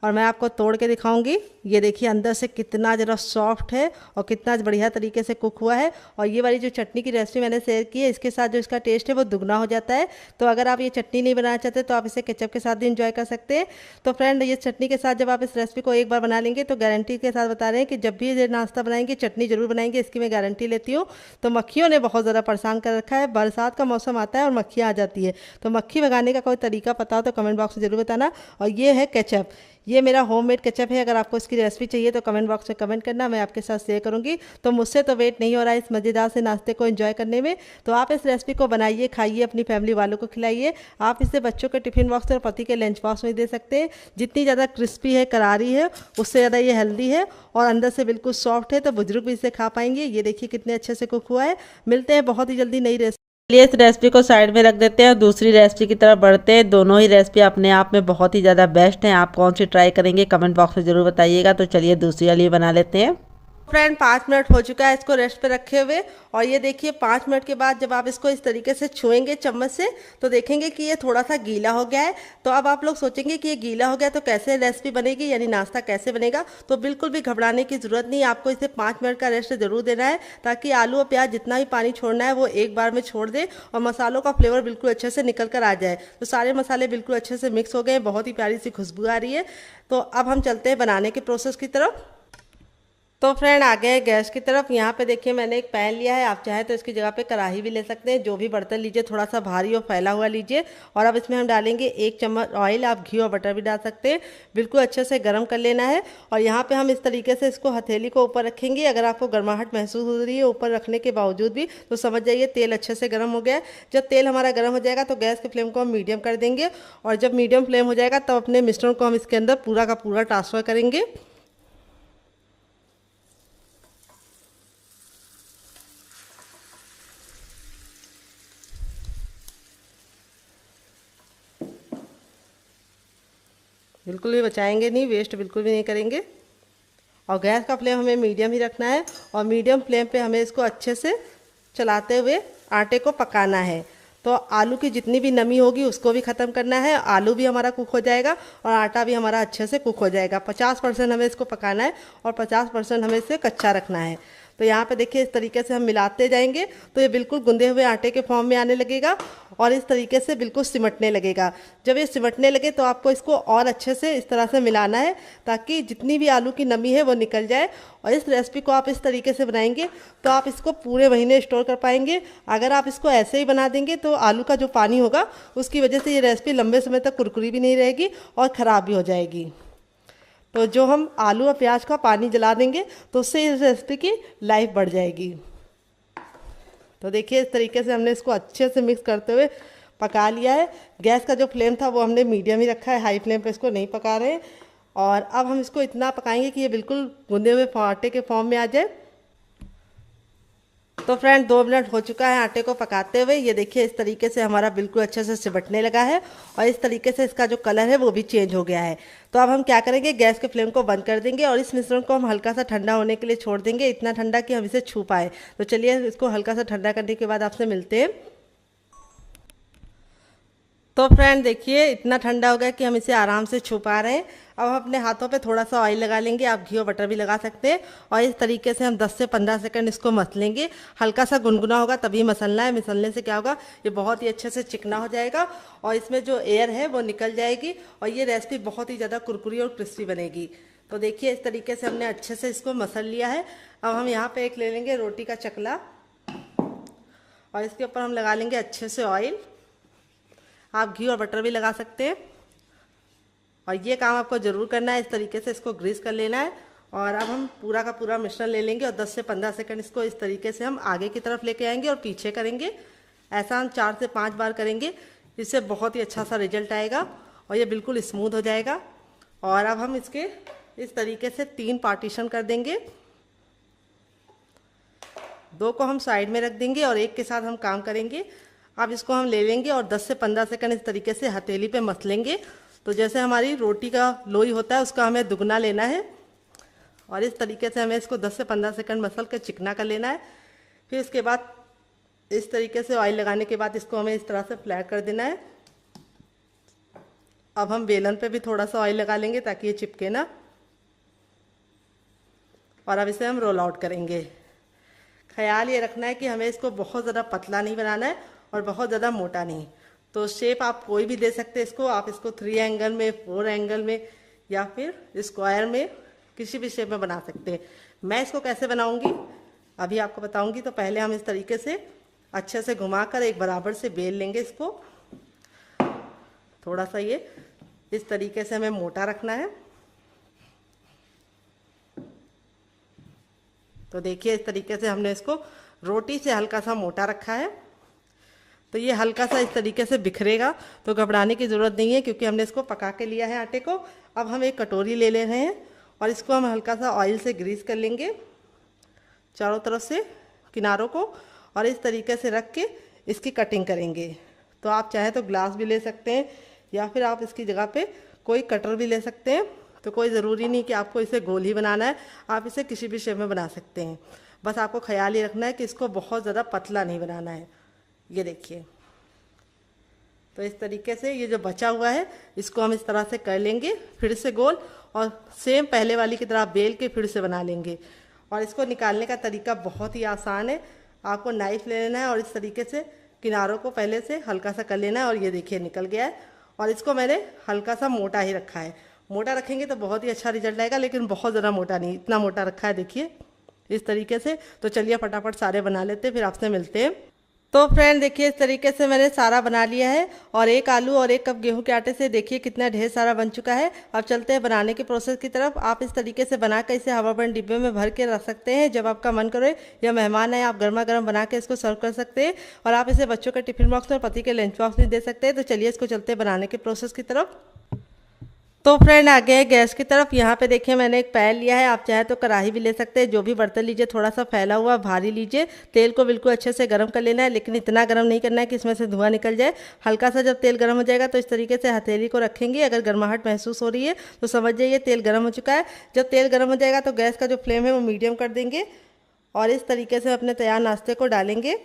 और मैं आपको तोड़ के दिखाऊंगी। ये देखिए अंदर से कितना ज़रा सॉफ्ट है और कितना बढ़िया तरीके से कुक हुआ है। और ये वाली जो चटनी की रेसिपी मैंने शेयर की है, इसके साथ जो इसका टेस्ट है वो दुगना हो जाता है। तो अगर आप ये चटनी नहीं बनाना चाहते तो आप इसे केचप के साथ भी इंजॉय कर सकते हैं। तो फ्रेंड ये चटनी के साथ जब आप इस रेसिपी को एक बार बना लेंगे तो गारंटी के साथ बता रहे हैं कि जब भी ये नाश्ता बनाएंगे चटनी जरूर बनाएंगे, इसकी मैं गारंटी लेती हूँ। तो मक्खियों ने बहुत ज़्यादा परेशान कर रखा है। बरसात का मौसम आता है और मक्खियाँ आ जाती है। तो मक्खी भगाने का कोई तरीका पता हो तो कमेंट बॉक्स में जरूर बताना। और ये है केचप। ये मेरा होममेड केचप है। अगर आपको इसकी रेसिपी चाहिए तो कमेंट बॉक्स में कमेंट करना, मैं आपके साथ शेयर करूँगी। तो मुझसे तो वेट नहीं हो रहा है इस मज़ेदार से नाश्ते को एंजॉय करने में। तो आप इस रेसिपी को बनाइए, खाइए, अपनी फैमिली वालों को खिलाइए। आप इसे बच्चों के टिफ़िन बॉक्स और पति के लंच बॉक्स में दे सकते हैं। जितनी ज़्यादा क्रिस्पी है, करारी है, उससे ज़्यादा ये हेल्दी है और अंदर से बिल्कुल सॉफ्ट है, तो बुजुर्ग भी इसे खा पाएंगे। ये देखिए कितने अच्छे से कुक हुआ है। मिलते हैं बहुत ही जल्दी नई रेसिपी। चलिए इस रेसिपी को साइड में रख देते हैं और दूसरी रेसिपी की तरफ बढ़ते हैं। दोनों ही रेसिपी अपने आप में बहुत ही ज़्यादा बेस्ट हैं। आप कौन सी ट्राई करेंगे कमेंट बॉक्स में ज़रूर बताइएगा। तो चलिए दूसरी वाली बना लेते हैं। फ्रेंड 5 मिनट हो चुका है इसको रेस्ट पे रखे हुए, और ये देखिए 5 मिनट के बाद जब आप इसको इस तरीके से छुएंगे चम्मच से तो देखेंगे कि ये थोड़ा सा गीला हो गया है। तो अब आप लोग सोचेंगे कि ये गीला हो गया तो कैसे रेसिपी बनेगी, यानी नाश्ता कैसे बनेगा। तो बिल्कुल भी घबराने की ज़रूरत नहीं, आपको इसे 5 मिनट का रेस्ट ज़रूर देना है, ताकि आलू और प्याज जितना भी पानी छोड़ना है वो एक बार में छोड़ दे और मसालों का फ्लेवर बिल्कुल अच्छे से निकल कर आ जाए। तो सारे मसाले बिल्कुल अच्छे से मिक्स हो गए, बहुत ही प्यारी सी खुशबू आ रही है। तो अब हम चलते हैं बनाने के प्रोसेस की तरफ। तो फ्रेंड आ गए गैस की तरफ। यहाँ पे देखिए मैंने एक पैन लिया है, आप चाहे तो इसकी जगह पे कढ़ाई भी ले सकते हैं। जो भी बर्तन लीजिए थोड़ा सा भारी और फैला हुआ लीजिए। और अब इसमें हम डालेंगे 1 चम्मच ऑयल, आप घी और बटर भी डाल सकते हैं। बिल्कुल अच्छे से गर्म कर लेना है। और यहाँ पे हम इस तरीके से इसको हथेली को ऊपर रखेंगे। अगर आपको गर्माहट महसूस हो रही है ऊपर रखने के बावजूद भी, तो समझ जाइए तेल अच्छे से गर्म हो गया है। जब तेल हमारा गर्म हो जाएगा तो गैस की फ्लेम को हम मीडियम कर देंगे, और जब मीडियम फ्लेम हो जाएगा तब अपने मिश्रण को हम इसके अंदर पूरा का पूरा ट्रांसफ़र करेंगे। बिल्कुल भी बचाएंगे नहीं, वेस्ट बिल्कुल भी नहीं करेंगे। और गैस का फ्लेम हमें मीडियम ही रखना है, और मीडियम फ्लेम पे हमें इसको अच्छे से चलाते हुए आटे को पकाना है। तो आलू की जितनी भी नमी होगी उसको भी ख़त्म करना है, आलू भी हमारा कुक हो जाएगा और आटा भी हमारा अच्छे से कुक हो जाएगा। 50% हमें इसको पकाना है और 50% हमें इसे कच्चा रखना है। तो यहाँ पे देखिए इस तरीके से हम मिलाते जाएंगे तो ये बिल्कुल गूंदे हुए आटे के फॉर्म में आने लगेगा और इस तरीके से बिल्कुल सिमटने लगेगा। जब ये सिमटने लगे तो आपको इसको और अच्छे से इस तरह से मिलाना है, ताकि जितनी भी आलू की नमी है वो निकल जाए। और इस रेसिपी को आप इस तरीके से बनाएंगे तो आप इसको पूरे महीने स्टोर कर पाएंगे। अगर आप इसको ऐसे ही बना देंगे तो आलू का जो पानी होगा उसकी वजह से ये रेसिपी लंबे समय तक कुरकुरी भी नहीं रहेगी और ख़राब भी हो जाएगी। तो जो हम आलू और प्याज का पानी जला देंगे तो उससे इस रेसिपी की लाइफ बढ़ जाएगी। तो देखिए इस तरीके से हमने इसको अच्छे से मिक्स करते हुए पका लिया है। गैस का जो फ्लेम था वो हमने मीडियम ही रखा है, हाई फ्लेम पे इसको नहीं पका रहे हैं। और अब हम इसको इतना पकाएंगे कि ये बिल्कुल गूंदे हुए आटे के फॉर्म में आ जाए। तो फ्रेंड 2 मिनट हो चुका है आटे को पकाते हुए। ये देखिए इस तरीके से हमारा बिल्कुल अच्छे से सिमटने लगा है और इस तरीके से इसका जो कलर है वो भी चेंज हो गया है। तो अब हम क्या करेंगे, गैस के फ्लेम को बंद कर देंगे और इस मिश्रण को हम हल्का सा ठंडा होने के लिए छोड़ देंगे, इतना ठंडा कि हम इसे छू पाए। तो चलिए इसको हल्का सा ठंडा करने के बाद आपसे मिलते हैं। तो फ्रेंड देखिए इतना ठंडा हो गया कि हम इसे आराम से छू पा रहे हैं। अब हम अपने हाथों पे थोड़ा सा ऑयल लगा लेंगे, आप घी और बटर भी लगा सकते हैं। और इस तरीके से हम 10 से 15 सेकंड इसको मसलेंगे। हल्का सा गुनगुना होगा तभी मसलना है, मसलने से क्या होगा ये बहुत ही अच्छे से चिकना हो जाएगा और इसमें जो एयर है वो निकल जाएगी और ये रेसिपी बहुत ही ज़्यादा कुरकुरी और क्रिस्पी बनेगी। तो देखिए इस तरीके से हमने अच्छे से इसको मसल लिया है। अब हम यहाँ पर एक ले लेंगे रोटी का चकला और इसके ऊपर हम लगा लेंगे अच्छे से ऑयल। आप घी और बटर भी लगा सकते हैं और ये काम आपको ज़रूर करना है। इस तरीके से इसको ग्रीस कर लेना है। और अब हम पूरा का पूरा मिश्रण ले लेंगे और 10 से 15 सेकंड इसको इस तरीके से हम आगे की तरफ लेके आएंगे और पीछे करेंगे। ऐसा हम 4 से 5 बार करेंगे, इससे बहुत ही अच्छा सा रिजल्ट आएगा और ये बिल्कुल स्मूथ हो जाएगा। और अब हम इसके इस तरीके से 3 पार्टीशन कर देंगे। 2 को हम साइड में रख देंगे और एक के साथ हम काम करेंगे। अब इसको हम ले लेंगे और 10 से 15 सेकंड इस तरीके से हथेली पे मसलेंगे। तो जैसे हमारी रोटी का लोई होता है उसका हमें दुगना लेना है और इस तरीके से हमें इसको 10 से 15 सेकंड मसल कर चिकना कर लेना है। फिर इसके बाद इस तरीके से ऑयल लगाने के बाद इसको हमें इस तरह से फ्लैट कर देना है। अब हम बेलन पे भी थोड़ा सा ऑयल लगा लेंगे ताकि ये चिपके ना। और अब इसे हम रोल आउट करेंगे। ख्याल ये रखना है कि हमें इसको बहुत ज़्यादा पतला नहीं बनाना है और बहुत ज़्यादा मोटा नहीं। तो शेप आप कोई भी दे सकते हैं इसको, आप इसको 3 एंगल में, 4 एंगल में या फिर स्क्वायर में, किसी भी शेप में बना सकते हैं। मैं इसको कैसे बनाऊंगी अभी आपको बताऊंगी। तो पहले हम इस तरीके से अच्छे से घुमाकर एक बराबर से बेल लेंगे इसको। थोड़ा सा ये इस तरीके से हमें मोटा रखना है तो देखिए इस तरीके से हमने इसको रोटी से हल्का सा मोटा रखा है। तो ये हल्का सा इस तरीके से बिखरेगा, तो घबराने की ज़रूरत नहीं है क्योंकि हमने इसको पका के लिया है आटे को। अब हम एक कटोरी ले रहे हैं और इसको हम हल्का सा ऑयल से ग्रीस कर लेंगे चारों तरफ से किनारों को, और इस तरीके से रख के इसकी कटिंग करेंगे। तो आप चाहे तो ग्लास भी ले सकते हैं या फिर आप इसकी जगह पे कोई कटर भी ले सकते हैं। तो कोई ज़रूरी नहीं कि आपको इसे गोल ही बनाना है, आप इसे किसी भी शेप में बना सकते हैं। बस आपको ख्याल ही रखना है कि इसको बहुत ज़्यादा पतला नहीं बनाना है। ये देखिए, तो इस तरीके से ये जो बचा हुआ है इसको हम इस तरह से कर लेंगे फिर से गोल, और सेम पहले वाली की तरह बेल के फिर से बना लेंगे। और इसको निकालने का तरीका बहुत ही आसान है। आपको नाइफ ले लेना है और इस तरीके से किनारों को पहले से हल्का सा कर लेना है, और ये देखिए निकल गया है। और इसको मैंने हल्का सा मोटा ही रखा है। मोटा रखेंगे तो बहुत ही अच्छा रिजल्ट आएगा, लेकिन बहुत ज़्यादा मोटा नहीं, इतना मोटा रखा है देखिए इस तरीके से। तो चलिए फटाफट सारे बना लेते हैं, फिर आपसे मिलते हैं। तो फ्रेंड देखिए इस तरीके से मैंने सारा बना लिया है, और 1 आलू और 1 कप गेहूं के आटे से देखिए कितना ढेर सारा बन चुका है। अब चलते हैं बनाने के प्रोसेस की तरफ। आप इस तरीके से बनाकर इसे हवाबंद डिब्बे में भर के रख सकते हैं। जब आपका मन करे या मेहमान आए, आप गर्मा गर्म बना के इसको सर्व कर सकते हैं, और आप इसे बच्चों के टिफिन बॉक्स में, पति के लंच बॉक्स में दे सकते हैं। तो चलिए इसको चलते हैं बनाने के प्रोसेस की तरफ। तो फ्रेंड आ गए गैस की तरफ। यहाँ पे देखिए मैंने एक पैन लिया है, आप चाहे तो कढ़ाई भी ले सकते हैं। जो भी बर्तन लीजिए थोड़ा सा फैला हुआ भारी लीजिए। तेल को बिल्कुल अच्छे से गर्म कर लेना है, लेकिन इतना गर्म नहीं करना है कि इसमें से धुआं निकल जाए। हल्का सा जब तेल गर्म हो जाएगा तो इस तरीके से हथेली को रखेंगे। अगर गर्माहट महसूस हो रही है तो समझ जाइए तेल गर्म हो चुका है। जब तेल गर्म हो जाएगा तो गैस का जो फ्लेम है वो मीडियम कर देंगे, और इस तरीके से अपने तैयार नाश्ते को डालेंगे।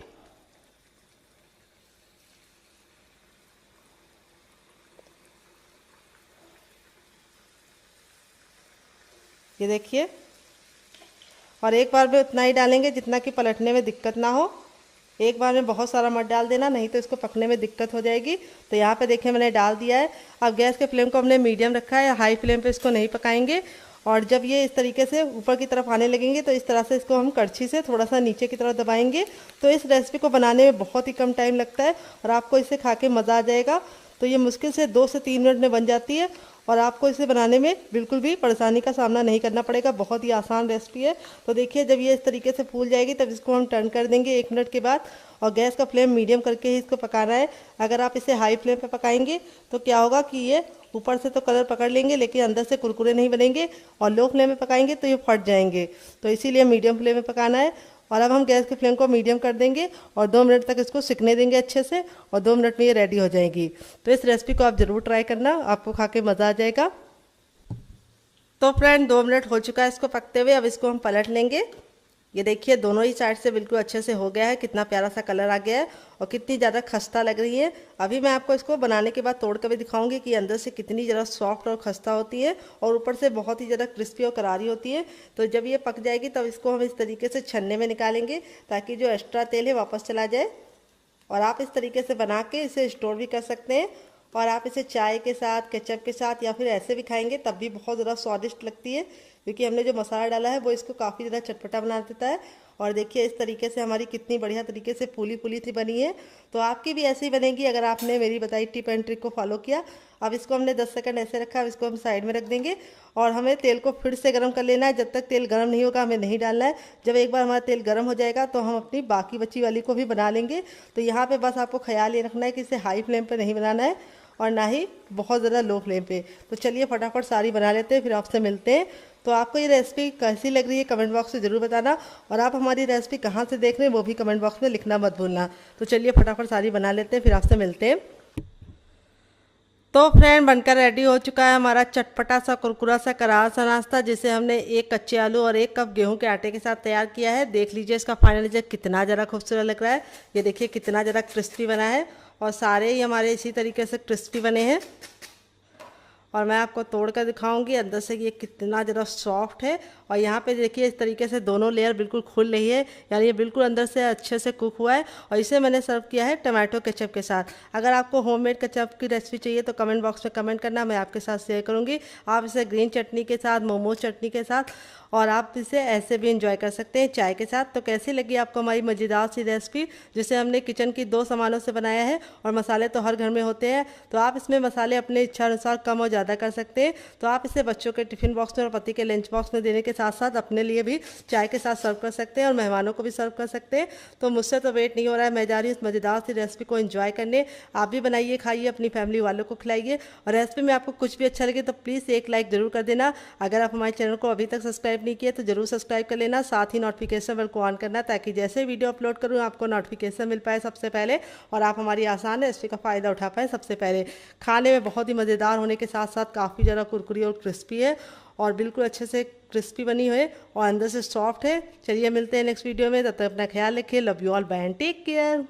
ये देखिए, और एक बार में उतना ही डालेंगे जितना कि पलटने में दिक्कत ना हो। एक बार में बहुत सारा मत डाल देना, नहीं तो इसको पकने में दिक्कत हो जाएगी। तो यहाँ पे देखिए मैंने डाल दिया है। अब गैस के फ्लेम को हमने मीडियम रखा है, हाई फ्लेम पे इसको नहीं पकाएंगे। और जब ये इस तरीके से ऊपर की तरफ आने लगेंगे तो इस तरह से इसको हम कड़छी से थोड़ा सा नीचे की तरफ दबाएंगे। तो इस रेसिपी को बनाने में बहुत ही कम टाइम लगता है, और आपको इसे खा के मज़ा आ जाएगा। तो ये मुश्किल से 2 से 3 मिनट में बन जाती है, और आपको इसे बनाने में बिल्कुल भी परेशानी का सामना नहीं करना पड़ेगा। बहुत ही आसान रेसिपी है। तो देखिए जब ये इस तरीके से फूल जाएगी तब इसको हम टर्न कर देंगे 1 मिनट के बाद, और गैस का फ्लेम मीडियम करके ही इसको पकाना है। अगर आप इसे हाई फ्लेम पे पकाएंगे तो क्या होगा कि ये ऊपर से तो कलर पकड़ लेंगे लेकिन अंदर से कुरकुरे नहीं बनेंगे, और लो फ्लेम में पकाएंगे तो ये फट जाएंगे। तो इसीलिए मीडियम फ्लेम में पकाना है। और अब हम गैस के फ्लेम को मीडियम कर देंगे और 2 मिनट तक इसको सिकने देंगे अच्छे से, और 2 मिनट में ये रेडी हो जाएगी। तो इस रेसिपी को आप ज़रूर ट्राई करना, आपको खा के मज़ा आ जाएगा। तो फ्रेंड 2 मिनट हो चुका है इसको पकते हुए। अब इसको हम पलट लेंगे। ये देखिए दोनों ही साइड से बिल्कुल अच्छे से हो गया है, कितना प्यारा सा कलर आ गया है, और कितनी ज़्यादा खस्ता लग रही है। अभी मैं आपको इसको बनाने के बाद तोड़ कर भी दिखाऊंगी कि अंदर से कितनी ज़्यादा सॉफ्ट और खस्ता होती है, और ऊपर से बहुत ही ज़्यादा क्रिस्पी और करारी होती है। तो जब ये पक जाएगी तब इसको हम इस तरीके से छन्ने में निकालेंगे, ताकि जो एक्स्ट्रा तेल है वापस चला जाए। और आप इस तरीके से बना के इसे स्टोर भी कर सकते हैं, और आप इसे चाय के साथ, केचप के साथ, या फिर ऐसे भी खाएंगे तब भी बहुत ज़्यादा स्वादिष्ट लगती है, क्योंकि हमने जो मसाला डाला है वो इसको काफ़ी ज़्यादा चटपटा बना देता है। और देखिए इस तरीके से हमारी कितनी बढ़िया तरीके से फूली फूली सी बनी है। तो आपकी भी ऐसी ही बनेगी अगर आपने मेरी बताई टिप एंड ट्रिक को फॉलो किया। अब इसको हमने 10 सेकंड ऐसे रखा, अब इसको हम साइड में रख देंगे, और हमें तेल को फिर से गर्म कर लेना है। जब तक तेल गर्म नहीं होगा हमें नहीं डालना है। जब एक बार हमारा तेल गर्म हो जाएगा तो हम अपनी बाकी बची वाली को भी बना लेंगे। तो यहाँ पे बस आपको ख्याल ये रखना है कि इसे हाई फ्लेम पे नहीं बनाना है, और ना ही बहुत ज़्यादा लो फ्लेम पे। तो चलिए फटाफट सारी बना लेते हैं, फिर आपसे मिलते हैं। तो आपको ये रेसिपी कैसी लग रही है कमेंट बॉक्स में ज़रूर बताना, और आप हमारी रेसिपी कहाँ से देख रहे हैं वो भी कमेंट बॉक्स में लिखना मत भूलना। तो चलिए फटाफट सारी बना लेते हैं, फिर आपसे मिलते हैं। तो फ्रेंड बनकर रेडी हो चुका है हमारा चटपटा सा कुरकुरा सा करारा सा नाश्ता, जिसे हमने 1 कच्चे आलू और 1 कप गेहूं के आटे के साथ तैयार किया है। देख लीजिए इसका फाइनल रिजल्ट कितना ज़रा खूबसूरत लग रहा है। ये देखिए कितना ज़रा क्रिस्पी बना है, और सारे ही हमारे इसी तरीके से क्रिस्पी बने हैं। और मैं आपको तोड़ कर दिखाऊंगी अंदर से ये कितना ज़रा सॉफ्ट है। और यहाँ पे देखिए इस तरीके से दोनों लेयर बिल्कुल खुल रही है, यानी ये बिल्कुल अंदर से अच्छे से कुक हुआ है। और इसे मैंने सर्व किया है टमाटो केचप के साथ। अगर आपको होममेड केचप की रेसिपी चाहिए तो कमेंट बॉक्स में कमेंट करना, मैं आपके साथ शेयर करूँगी। आप इसे ग्रीन चटनी के साथ, मोमोज चटनी के साथ, और आप इसे ऐसे भी इंजॉय कर सकते हैं चाय के साथ। तो कैसी लगी आपको हमारी मज़ेदार सी रेसिपी, जिसे हमने किचन की 2 सामानों से बनाया है, और मसाले तो हर घर में होते हैं। तो आप इसमें मसाले अपने इच्छा अनुसार कम और ज़्यादा कर सकते हैं। तो आप इसे बच्चों के टिफ़िन बॉक्स में और पति के लंच बॉक्स में देने के साथ साथ अपने लिए भी चाय के साथ सर्व कर सकते हैं और मेहमानों को भी सर्व कर सकते हैं। तो मुझसे तो वेट नहीं हो रहा है, मैं जा रही हूँ इस मज़ेदार सी रेसिपी को एंजॉय करने। आप भी बनाइए, खाइए, अपनी फैमिली वालों को खिलाइए। और रेसिपी में आपको कुछ भी अच्छा लगे तो प्लीज़ एक लाइक ज़रूर कर देना। अगर आप हमारे चैनल को अभी तक सब्सक्राइब नहीं किए तो ज़रूर सब्सक्राइब कर लेना, साथ ही नोटिफिकेशन बेल को ऑन करना, ताकि जैसे वीडियो अपलोड करूँ आपको नोटिफिकेशन मिल पाए सबसे पहले और आप हमारी आसान रेसिपी का फ़ायदा उठा पाए सबसे पहले। खाने में बहुत ही मज़ेदार होने के साथ साथ काफ़ी ज़्यादा कुरकुरी और क्रिस्पी है और बिल्कुल अच्छे से क्रिस्पी बनी है और अंदर से सॉफ्ट है। चलिए मिलते हैं नेक्स्ट वीडियो में, तब तक अपना ख्याल रखिए। Love you all, bye and take care.